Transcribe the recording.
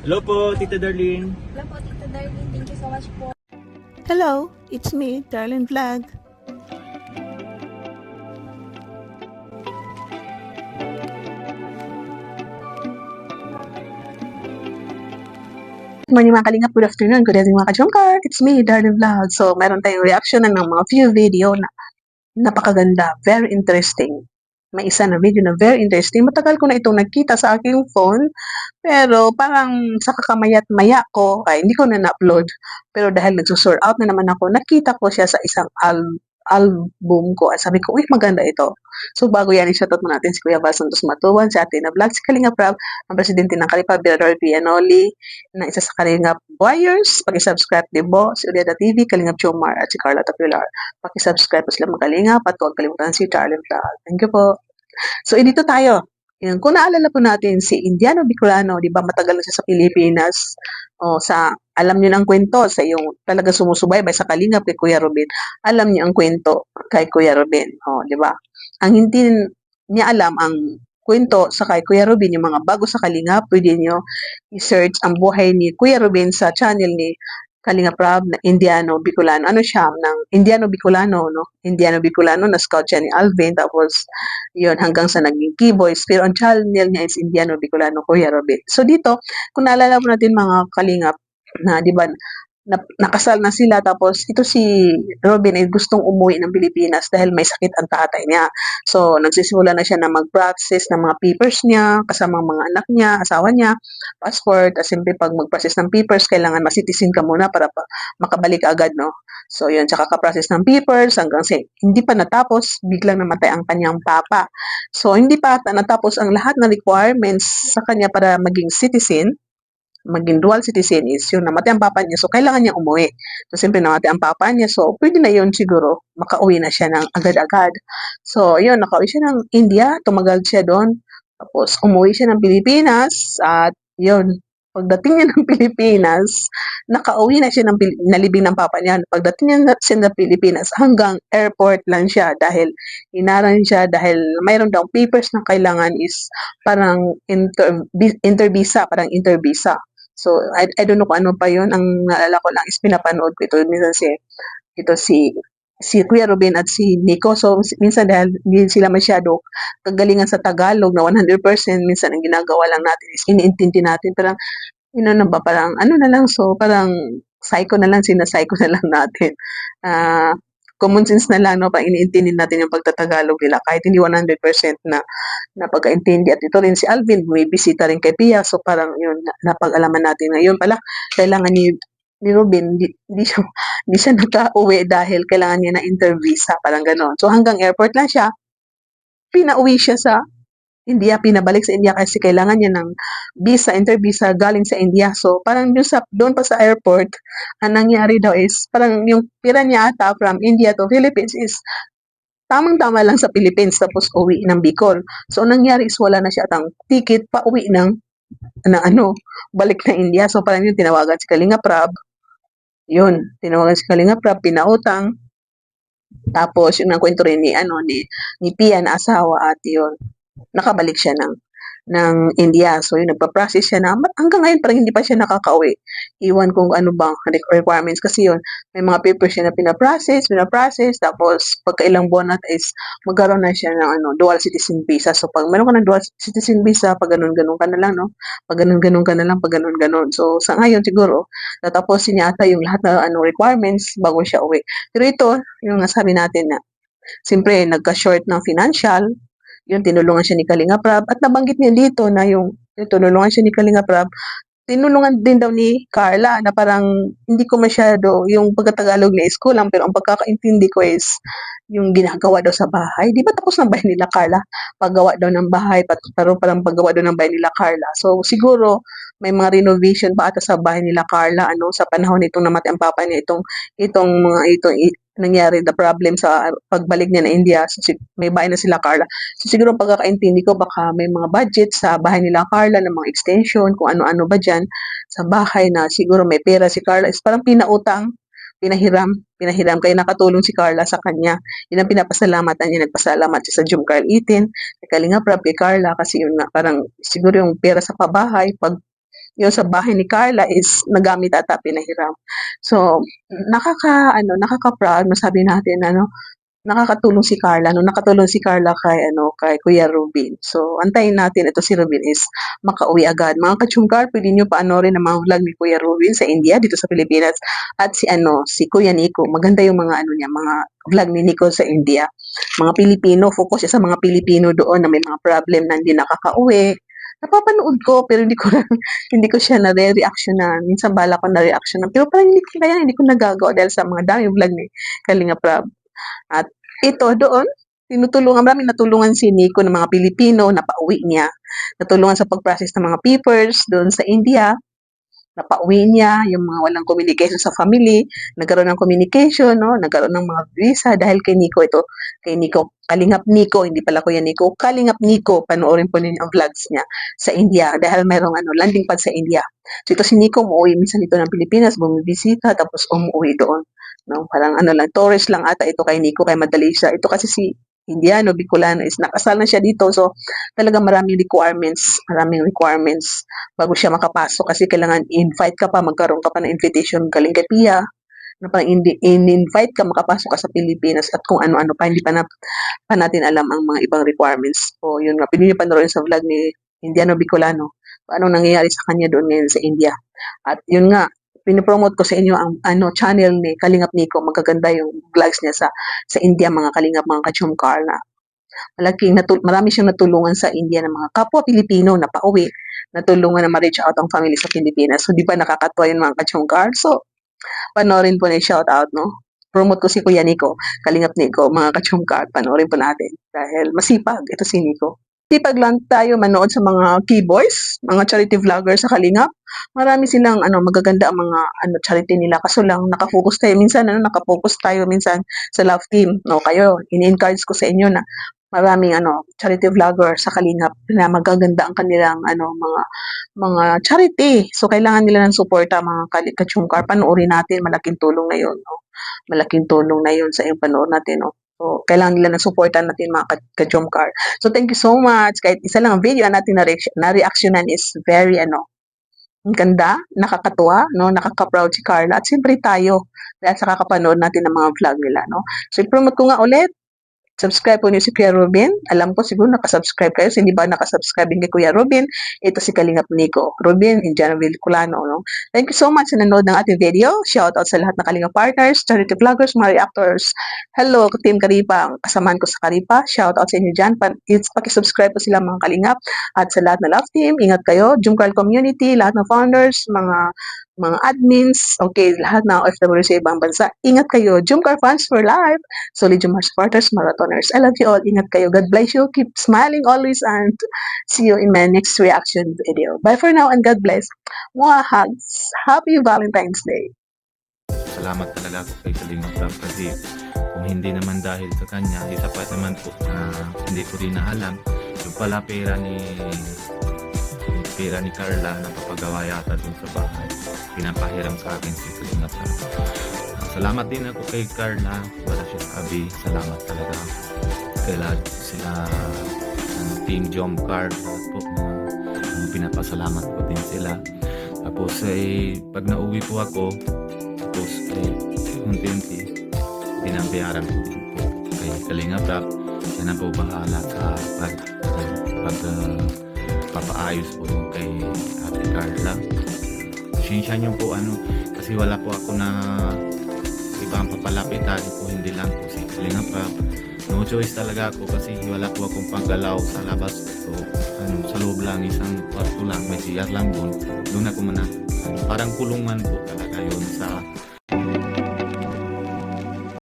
Hello po, Tita Darlene. Wala po, Tita Darlene. Thank you so much po. Hello, it's me, Darlene Vlog. Good morning mga kalingap, good afternoon, good evening mga kajongkar. It's me, Darlene Vlog. So, meron tayong reaction ng mga few video na napakaganda, very interesting. May isa na video na very interesting. Matagal ko na itong nagkita sa aking phone, pero parang sa kakamayat-maya ko, ay hindi ko na na-upload. Pero dahil nagsusort out na naman ako, nakita ko siya sa isang album ko. At sabi ko, uy, maganda ito. So, bago yan, i-shoutout mo natin si Kuya Val Santos Matuwan, si Ate na Vlog, si Kalinga Prab, ang presidente ng Kalipa, Birador Pianoli, na isa sa Kalinga Warriors. Pag-subscribe din po, si Uliada TV, Kalinga Chomar, at si Carla Tapilar. Pag-subscribe po sila magalinga, at huwag kalimutan si Charlie Vlog. Thank you po. So, dito tayo. Yan, kung naalala po natin si Indiano Bicolano, di ba matagal na siya sa Pilipinas, alam niyo ng kwento sa yung talaga sumusubaybay sa Kalingap kay Kuya Ruben. Alam niyo ang kwento kay Kuya Ruben, di ba? Ang hindi niya alam ang kwento sa kay Kuya Ruben, yung mga bago sa Kalingap, pwede niyo i-search ang buhay ni Kuya Ruben sa channel ni Kalinga Prab na Indiano Bicolano. Ano siya? Ng Indiano Bicolano, no? Indiano Bicolano, na-scout siya ni Alvin, tapos yun, hanggang sa naging keyboys. Pero ang channel niya is Indiano Bicolano, Kuya Robin. So dito, kung naalala mo natin mga kalingap, na di ba, nakasal na sila, tapos ito si Robin ay gustong umuwi ng Pilipinas dahil may sakit ang tatay niya. So, nagsisimula na siya na mag-process ng mga papers niya, kasama mga anak niya, asawa niya, passport, at siyempre pag mag-process ng papers, kailangan masitisin ka muna para makabalik agad, no? So, yun, tsaka ka-process ng papers hanggang hindi pa natapos, biglang namatay ang kanyang papa. So, hindi pa natapos ang lahat ng requirements sa kanya para maging citizen, maging dual citizen is yun, namatay ang papa niya, so kailangan niya umuwi. So, siyempre namatay ang papa niya, so pwede na yun siguro, makauwi na siya ng agad-agad. So, yun, nakauwi siya ng India, tumagal siya doon, tapos umuwi siya ng Pilipinas, at yun, pagdating niya ng Pilipinas, nakauwi na siya nalibing ng papa niya. Pagdating niya ng Pilipinas, hanggang airport lang siya dahil inaran siya dahil mayroon daw papers na kailangan is parang intervisa, parang intervisa. So, I don't know kung ano pa yun. Ang naalala ko lang is pinapanood ko ito. Minsan si Kuya Ruben at si Nico. So, minsan dahil hindi sila masyado kagalingan sa Tagalog na 100%, minsan ang ginagawa lang natin is iniintindi natin. Parang, ba, parang ano na lang. So, parang psycho na lang, sinapsycho na lang natin. Common sense na lang, no? Parang iniintindi natin yung pagtatagalog nila kahit hindi 100% na pagkaintindi. At ito rin si Alvin, may bisita rin kay Pia. So, parang yun, napag-alaman natin ngayon pala, kailangan ni Ruben, hindi siya nakauwi dahil kailangan niya na intervisa, parang gano'n. So, hanggang airport lang siya, pinauwi siya sa India, pinabalik sa India kasi kailangan niya ng visa, intervisa galing sa India. So, parang doon pa sa airport, ang nangyari daw is, parang yung pira niya ata from India to Philippines is tamang-tama lang sa Philippines, tapos uwi ng Bicol. So, ang nangyari is wala na siya atang ticket pa uwi ng balik na India. So, parang yung tinawagan si Kalinga Prab. Yun, tinawagan si Kalinga Prab, pinautang. Tapos, yung nakwento rin ni Pia na asawa, at yun, nakabalik siya ng India. So, yun, nagpa-process siya na, hanggang ngayon parang hindi pa siya nakakauwi. Iwan kung ano bang requirements kasi yun, may mga papers siya na pinaprocess, tapos pagkailang buwan at is magkaroon na siya ng dual citizen visa. So, pag meron ka ng dual citizen visa, pag ganun-ganun ka na lang, no? Pag ganun-ganun ka na lang, pag ganun-ganun. So, sa ngayon siguro, nataposin niya ata yung lahat na requirements bago siya uwi. Pero ito, yung nasabi natin na, siyempre, nagka-short ng financial, yun, tinulungan siya ni Kalinga Prab. At nabanggit niya dito na yung tinulungan siya ni Kalinga Prab, tinulungan din daw ni Carla na parang hindi ko masyado, yung pagkatagalog na is kulang, pero ang pagkakaintindi ko is yung ginagawa daw sa bahay. Di ba tapos ng bahay nila Carla? Paggawa daw ng bahay, pero parang paggawa daw ng bahay nila Carla. So siguro, may mga renovation pa ata sa bahay nila Carla, sa panahon nitong namatay ang papa niya, itong nangyari the problem sa pagbalik niya na India. So, may bahay na sila Carla. So, siguro pagkakaintindi ko, baka may mga budget sa bahay nila Carla ng mga extension, kung ano-ano ba dyan sa bahay na siguro may pera si Carla. Is parang pinautang, pinahiram, kaya nakatulong si Carla sa kanya. Yun ang pinapasalamatan niya, nagpasalamat siya sa Jumcar 18, kay Kalinga Prab, kay Carla, kasi yun na, parang siguro yung pera sa pabahay, pag yung sa bahay ni Carla is nagamit ata pinahiram. So, nakaka-proud, masabi natin, nakakatulong si Carla, nakatulong si Carla kay Kuya Rubin. So, antayin natin ito si Rubin is makauwi agad. Mga kachungkar, pwede nyo paanorin ang mga vlog ni Kuya Rubin sa India, dito sa Pilipinas. At si Kuya Nico, maganda yung mga mga vlog ni Nico sa India. Mga Pilipino, focus siya sa mga Pilipino doon na may mga problem na hindi nakakauwi. Napapanood ko, pero hindi ko hindi ko siya na-reactionan. Minsan bala ko na-reactionan. Pero parang hindi ko nagagawa dahil sa mga dami vlog ni Kalinga Prab. At ito doon, maraming natulungan si Nico ng mga Pilipino na pauwi niya. Natulungan sa pag-process ng mga papers doon sa India. Napauwi niya yung mga walang communication sa family, nagkaroon ng communication, no? Nagkaroon ng mga visa dahil kay Nico kay Nico, Kalingap Nico, hindi pala Kuya Nico, Kalingap Nico, panoorin po ninyo ang vlogs niya sa India dahil mayroong landing pad sa India. So ito si Nico, umuwi minsan dito ng Pilipinas, bumibisita, tapos umuwi doon. No? Parang tourist lang ata ito kay Nico, kay madali siya. Ito kasi si Indiano, Bicolano is nakasal na siya dito. So, talagang maraming requirements bago siya makapasok kasi kailangan invite ka pa, magkaroon ka pa ng invitation galing kay Pia na parang in-invite ka, makapasok ka sa Pilipinas at kung ano-ano pa, hindi pa natin alam ang mga ibang requirements. So, yun nga, pwede nyo panoorin sa vlog ni Indiano Bicolano, anong nangyayari sa kanya doon ngayon sa India. At yun nga, pinopromote ko sa inyo ang channel ni Kalingap Nico, magaganda yung vlogs niya sa India, mga Kalingap, mga kachumkar na marami siyang natulungan sa India ng mga kapwa Pilipino na pauwi, natulungan na ma-reach out ang family sa Pilipinas. So, di ba nakakatuwa yung mga kachungkar? So, panoorin po na yung shout out, no? Promote ko si Kuya Nico, Kalingap Nico, mga kachungkar, panoorin po natin. Dahil masipag, ito si Nico. Sipag lang tayo manood sa mga keyboys, mga charity vloggers sa Kalingap. Marami silang magaganda ang mga charity nila. Kaso lang nakafocus tayo minsan nakafocus tayo minsan sa love team. No, kayo, ini-encourage ko sa inyo na maraming charity vlogger sa Kalingap na magaganda ang kanilang mga charity. So kailangan nila ng suporta, mga kachungkar. Panoorin natin, malaking tulong na 'yon, no. Malaking tulong na 'yon sa iyong panood natin, no. So kailangan nila ng suporta natin, mga kachungkar. So thank you so much. Kahit isa lang ang video natin na reactionan is very ang ganda, nakakatuwa, no, nakaka-proud si Carla at siyempre tayo dahil sa kakapanood natin ng mga vlog nila, no. So i-promote ko nga ulit, subscribe po niyo si Kuya Rubin. Alam ko siguro nakasubscribe kayo. So, hindi ba nakasubscribe din kay Kuya Rubin? Ito si Kalingap Nico. Rubin, Indiano Bicolano. No? Thank you so much sa nanood ng ating video. Shout out sa lahat ng Kalingap partners, charity vloggers, mga reactors. Hello, Team Karipa. Kasamahan ko sa Karipa. Shout out sa inyo dyan. Pakisubscribe po sila, mga Kalingap. At sa lahat ng love team, ingat kayo. Jumcral community, lahat ng founders, mga admins, okay, lahat ng OFW sa ibang bansa. Ingat kayo. Jumcar fans for life. Solid Jumcar supporters, marathoners. I love you all. Ingat kayo. God bless you. Keep smiling always and see you in my next reaction video. Bye for now and God bless. Mwah, hugs. Happy Valentine's Day. Salamat talaga ako kay Kalingap Prab kasi kung hindi naman dahil sa kanya, isa pa naman po na hindi ko rin nahalang yung pala pera ni Carla na papagawa yata dun sa bahay. Pinapahiram sa akin si Kalingap Prab. Salamat din ako kay Carla. Wala siya sabi. Salamat talaga. Kay lahat sila Team Jomcar. Lahat po pinapasalamat ko din sila. Tapos pag nauwi po ako, tapos unti-unti binabayaran ko din po kay Kalingap Prab. Siya na po bahala sa papaayos po yung kay Ate Carla. Pasensya niyo po kasi wala po ako na ibang papalapitan po, hindi lang po si Kalingap Prab. No choice talaga ako kasi wala po akong paggalaw sa labas. So sa loob lang, isang kwarto lang, may CR lang doon ako parang kulungan po talaga yun sa